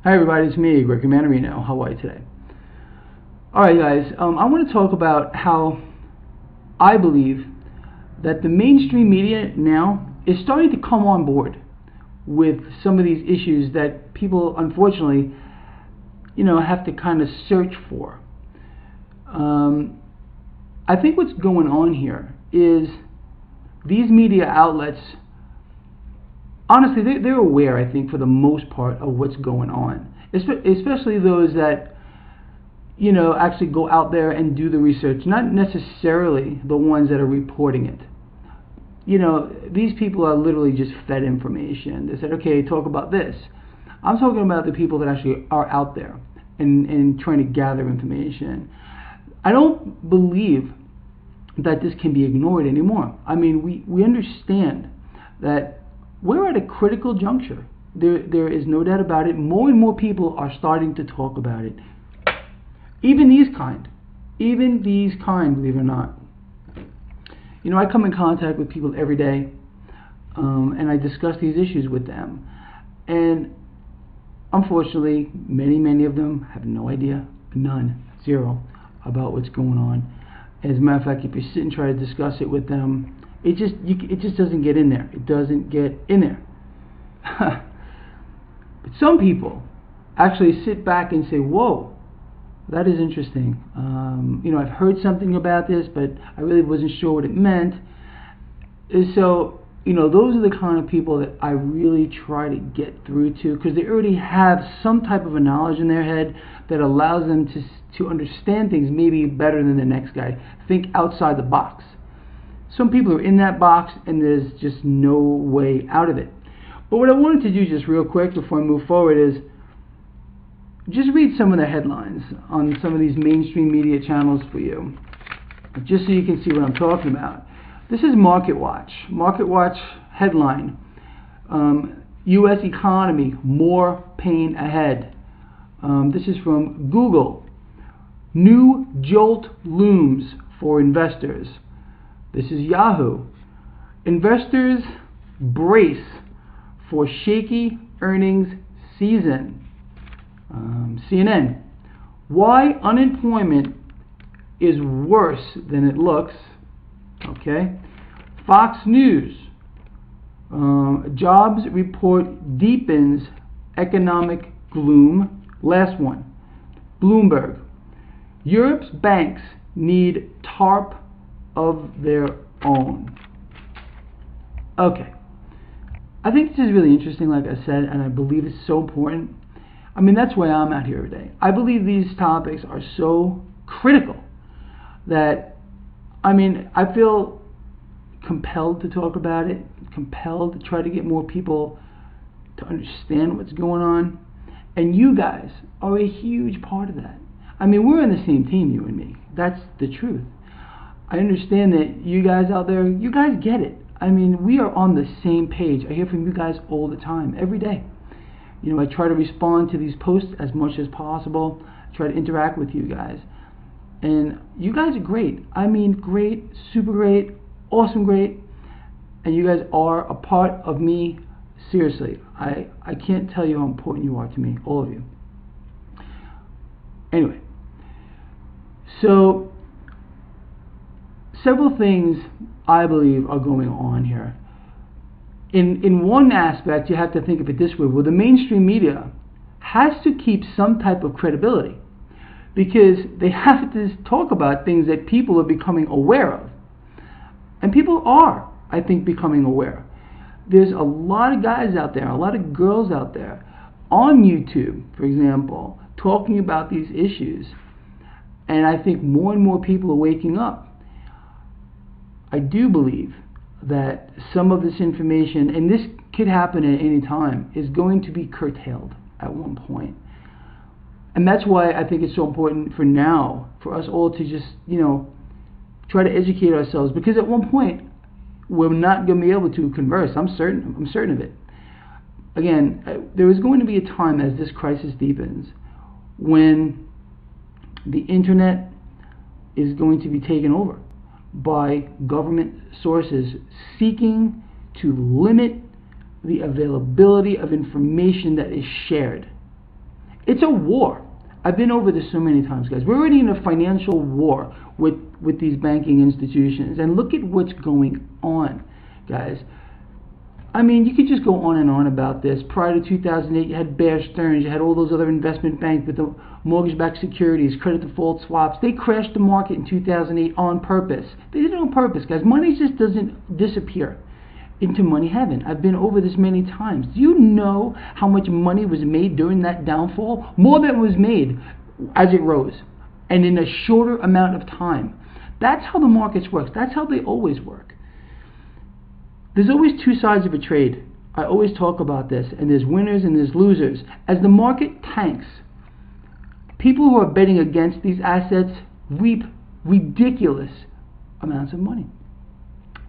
Hi everybody, it's me, Gregory Mannarino. How are you today? Alright guys, I want to talk about how I believe that the mainstream media now is starting to come on board with some of these issues that people unfortunately, have to kind of search for. I think what's going on here is these media outlets, honestly, they're aware, I think, for the most part of what's going on, especially those that, actually go out there and do the research, not necessarily the ones that are reporting it. These people are literally just fed information. They said, okay, talk about this. I'm talking about the people that actually are out there and trying to gather information. I don't believe that this can be ignored anymore. I mean, we understand that we're at a critical juncture. There is no doubt about it. More and more people are starting to talk about it. Even these kind, believe it or not. I come in contact with people every day, and I discuss these issues with them. And unfortunately, many of them have no idea, none, zero, about what's going on. As a matter of fact, if you sit and try to discuss it with them, it just doesn't get in there. It doesn't get in there. But some people actually sit back and say, whoa, that is interesting. I've heard something about this, but I really wasn't sure what it meant. And so, those are the kind of people that I really try to get through to, because they already have some type of a knowledge in their head that allows them to understand things maybe better than the next guy. Think outside the box. Some people are in that box and there's just no way out of it. But what I wanted to do just real quick before I move forward is just read some of the headlines on some of these mainstream media channels for you, just so you can see what I'm talking about. This is Market Watch. Market Watch headline, U.S. economy, more pain ahead. This is from Google. New jolt looms for investors. This is Yahoo. Investors brace for shaky earnings season. CNN. Why unemployment is worse than it looks. Okay. Fox News. Jobs report deepens economic gloom. Last one. Bloomberg. Europe's banks need TARP of their own. Okay. I think this is really interesting, like I said, and I believe it's so important. I mean, that's why I'm out here today. I believe these topics are so critical that, I feel compelled to talk about it, compelled to try to get more people to understand what's going on. And you guys are a huge part of that. We're on the same team, you and me. That's the truth. I understand that you guys out there, you guys get it. We are on the same page. I hear from you guys all the time, every day. I try to respond to these posts as much as possible. I try to interact with you guys. And you guys are great. Great, super great, awesome great. And you guys are a part of me. Seriously, I can't tell you how important you are to me, all of you. Anyway, so several things I believe are going on here. In one aspect, you have to think of it this way. Well, the mainstream media has to keep some type of credibility, because they have to talk about things that people are becoming aware of. And people are, I think, becoming aware. There's a lot of guys out there, a lot of girls out there on YouTube, for example, talking about these issues. And I think more and more people are waking up. I do believe that some of this information, and this could happen at any time, is going to be curtailed at one point. And that's why I think it's so important for now, for us all to just, try to educate ourselves, because at one point, we're not going to be able to converse. I'm certain of it. Again, there is going to be a time as this crisis deepens when the internet is going to be taken over by government sources seeking to limit the availability of information that is shared. It's a war. I've been over this so many times, guys. We're already in a financial war with these banking institutions. And look at what's going on, guys. I mean, you could just go on and on about this. Prior to 2008, you had Bear Stearns, you had all those other investment banks with the mortgage-backed securities, credit default swaps. They crashed the market in 2008 on purpose. They did it on purpose, guys. Money just doesn't disappear into money heaven. I've been over this many times. Do you know how much money was made during that downfall? More than was made as it rose, and in a shorter amount of time. That's how the markets work. That's how they always work. There's always two sides of a trade. I always talk about this, and there's winners and there's losers. As the market tanks, people who are betting against these assets reap ridiculous amounts of money.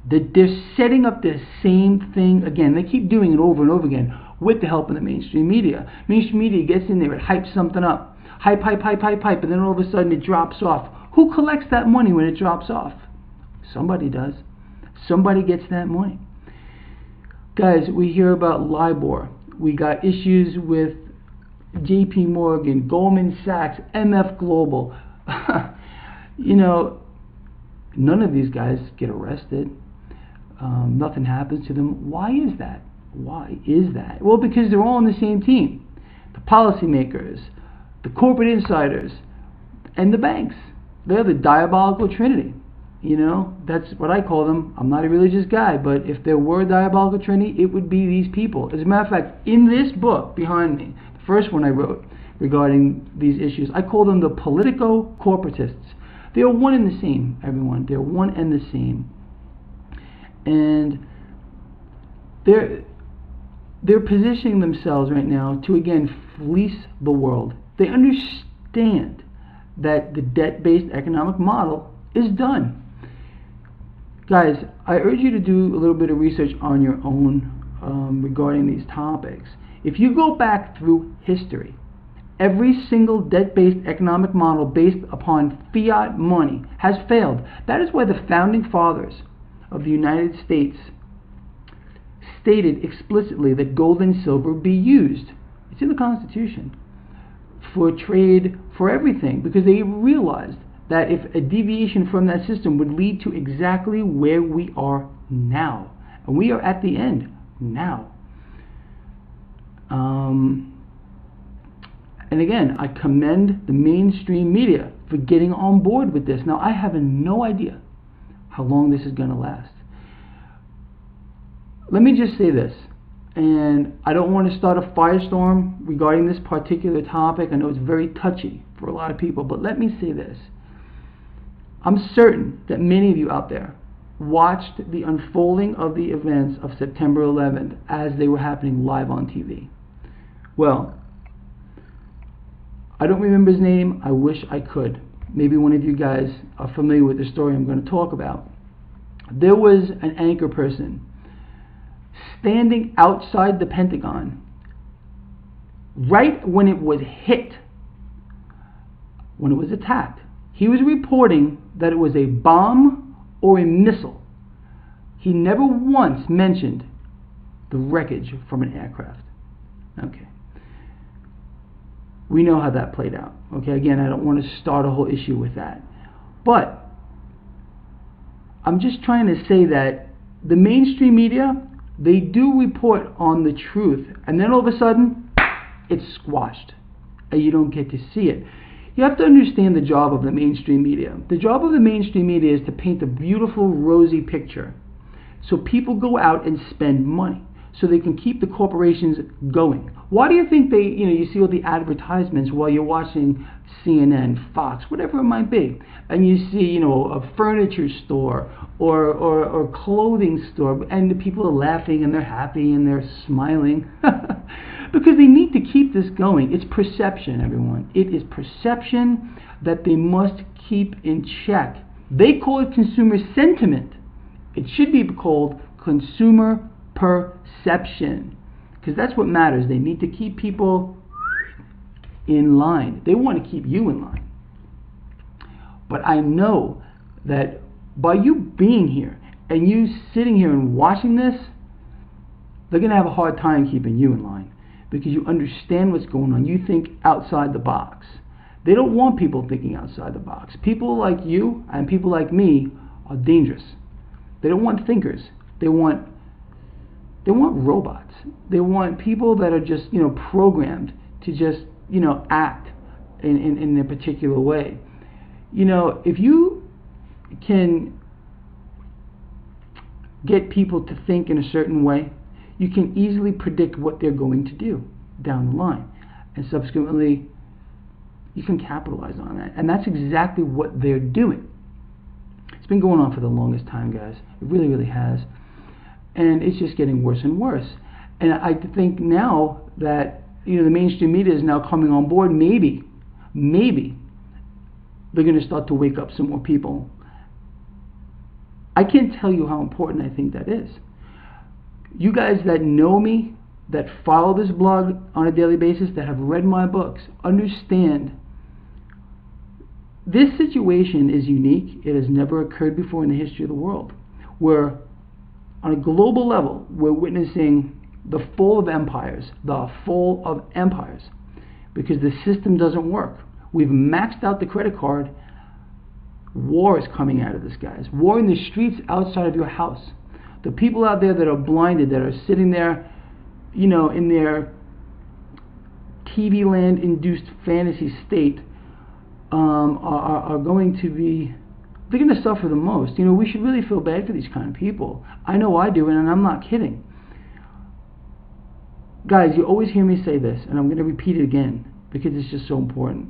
They're setting up the same thing again. They keep doing it over and over again with the help of the mainstream media. Mainstream media gets in there, it hypes something up. Hype, and then all of a sudden it drops off. Who collects that money when it drops off? Somebody does. Somebody gets that money. Guys, we hear about LIBOR. We got issues with JP Morgan, Goldman Sachs, MF Global. You know, none of these guys get arrested. Nothing happens to them. Why is that? Why is that? Well, because they're all on the same team. The policymakers, the corporate insiders, and the banks. They're the diabolical trinity. You know, that's what I call them. I'm not a religious guy, but if there were a diabolical trinity, it would be these people. As a matter of fact, in this book behind me, the first one I wrote regarding these issues, I call them the politico-corporatists. They are one and the same, everyone. They're one and the same. And they're positioning themselves right now to, again, fleece the world. They understand that the debt-based economic model is done. Guys, I urge you to do a little bit of research on your own regarding these topics. If you go back through history, every single debt-based economic model based upon fiat money has failed. That is why the founding fathers of the United States stated explicitly that gold and silver be used. It's in the Constitution. For trade, for everything, because they realized that if a deviation from that system would lead to exactly where we are now. And we are at the end now. And again, I commend the mainstream media for getting on board with this. Now, I have no idea how long this is going to last. Let me just say this, and I don't want to start a firestorm regarding this particular topic. I know it's very touchy for a lot of people, but let me say this. I'm certain that many of you out there watched the unfolding of the events of September 11th as they were happening live on TV. Well, I don't remember his name. I wish I could. Maybe one of you guys are familiar with the story I'm going to talk about. There was an anchor person standing outside the Pentagon right when it was hit, when it was attacked. He was reporting that it was a bomb or a missile. He never once mentioned the wreckage from an aircraft. Okay. We know how that played out. Okay, again, I don't want to start a whole issue with that. But I'm just trying to say that the mainstream media, they do report on the truth, and then all of a sudden, it's squashed, and you don't get to see it. You have to understand the job of the mainstream media. The job of the mainstream media is to paint a beautiful, rosy picture. So people go out and spend money so they can keep the corporations going. Why do you think you see all the advertisements while you're watching CNN, Fox, whatever it might be, and you see, a furniture store or clothing store, and the people are laughing and they're happy and they're smiling because they need to keep this going. It's perception, everyone. It is perception that they must keep in check. They call it consumer sentiment. It should be called consumer perception, because that's what matters. They need to keep people in line. They want to keep you in line. But I know that by you being here and you sitting here and watching this, they're going to have a hard time keeping you in line, because you understand what's going on. You think outside the box. They don't want people thinking outside the box. People like you and people like me are dangerous. They don't want thinkers. They want robots. They want people that are just, programmed to just, act in a particular way. If you can get people to think in a certain way, you can easily predict what they're going to do down the line. And subsequently, you can capitalize on that. And that's exactly what they're doing. It's been going on for the longest time, guys. It really, really has. And it's just getting worse and worse. And I think now that, the mainstream media is now coming on board, maybe they're going to start to wake up some more people. I can't tell you how important I think that is. You guys that know me, that follow this blog on a daily basis, that have read my books, understand this situation is unique. It has never occurred before in the history of the world, where on a global level, we're witnessing the fall of empires, because the system doesn't work. We've maxed out the credit card. War is coming out of this, guys. War in the streets outside of your house. The people out there that are blinded, that are sitting there, in their TV land induced fantasy state, are going to be, they're going to suffer the most. We should really feel bad for these kind of people. I know I do, and I'm not kidding. Guys, you always hear me say this, and I'm going to repeat it again because it's just so important.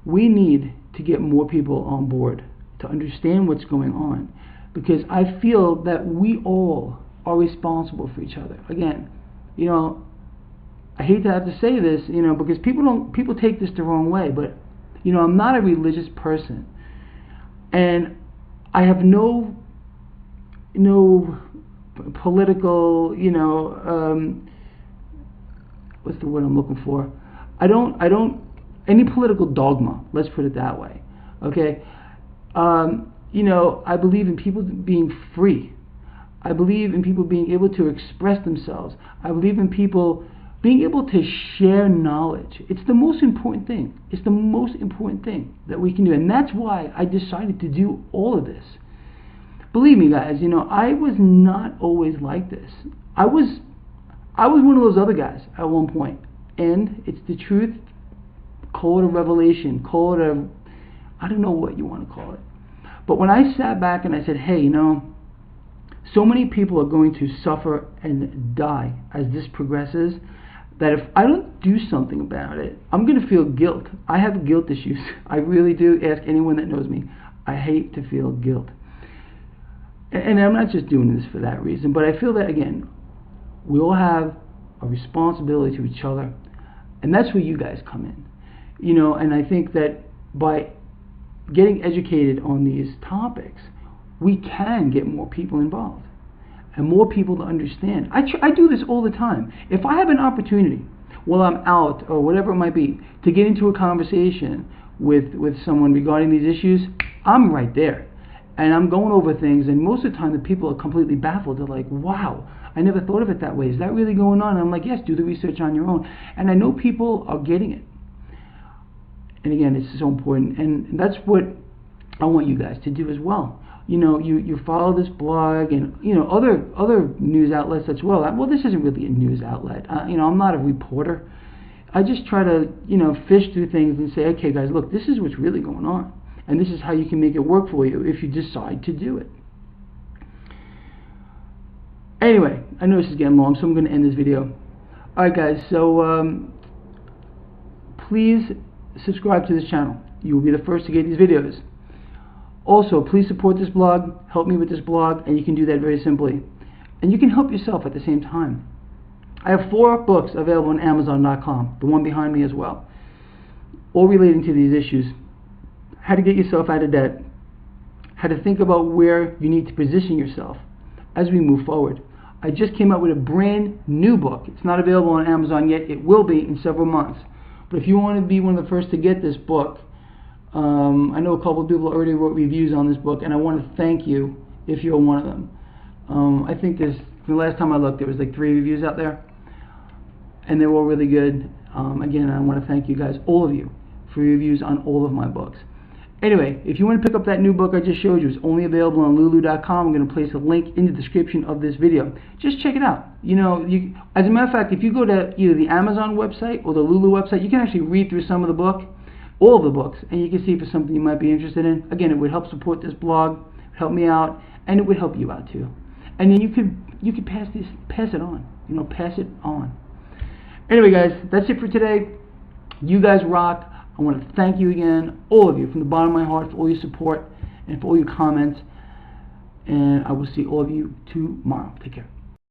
We need to get more people on board to understand what's going on, because I feel that we all are responsible for each other. Again, I hate to have to say this, because people take this the wrong way, but I'm not a religious person, and I have no political, what's the word I'm looking for? I don't any political dogma, let's put it that way. Okay? I believe in people being free. I believe in people being able to express themselves. I believe in people being able to share knowledge. It's the most important thing. It's the most important thing that we can do. And that's why I decided to do all of this. Believe me, guys, I was not always like this. I was one of those other guys at one point. And it's the truth. Call it a revelation. Call it I don't know what you want to call it. But when I sat back and I said, hey, so many people are going to suffer and die as this progresses, that if I don't do something about it, I'm going to feel guilt. I have guilt issues. I really do. Ask anyone that knows me. I hate to feel guilt. And I'm not just doing this for that reason, but I feel that, again, we all have a responsibility to each other, and that's where you guys come in. And I think that by getting educated on these topics, we can get more people involved and more people to understand. I do this all the time. If I have an opportunity while I'm out or whatever it might be to get into a conversation with someone regarding these issues, I'm right there. And I'm going over things, and most of the time the people are completely baffled. They're like, wow, I never thought of it that way. Is that really going on? And I'm like, yes, do the research on your own. And I know people are getting it. And again, it's so important. And that's what I want you guys to do as well. You follow this blog and, other news outlets as well. Well, this isn't really a news outlet. I'm not a reporter. I just try to, fish through things and say, okay, guys, look, this is what's really going on. And this is how you can make it work for you if you decide to do it. Anyway, I know this is getting long, so I'm going to end this video. Alright, guys, so please subscribe to this channel. You will be the first to get these videos. Also, please support this blog, help me with this blog, and you can do that very simply. And you can help yourself at the same time. I have 4 books available on Amazon.com, the one behind me as well, all relating to these issues. How to get yourself out of debt, how to think about where you need to position yourself as we move forward. I just came out with a brand new book. It's not available on Amazon yet. It will be in several months. But if you want to be one of the first to get this book, I know a couple of people already wrote reviews on this book, and I want to thank you if you're one of them. I think the last time I looked, there was like 3 reviews out there. and they were all really good. Again, I want to thank you guys, all of you, for your reviews on all of my books. Anyway, if you want to pick up that new book I just showed you, it's only available on lulu.com. I'm going to place a link in the description of this video. Just check it out. You know, as a matter of fact, if you go to either the Amazon website or the Lulu website, you can actually read through some of the book, all of the books, and you can see if it's something you might be interested in. Again, it would help support this blog, help me out, and it would help you out too. And then you could pass it on. You know, pass it on. Anyway, guys, that's it for today. You guys rock. I want to thank you again, all of you, from the bottom of my heart, for all your support and for all your comments. And I will see all of you tomorrow. Take care.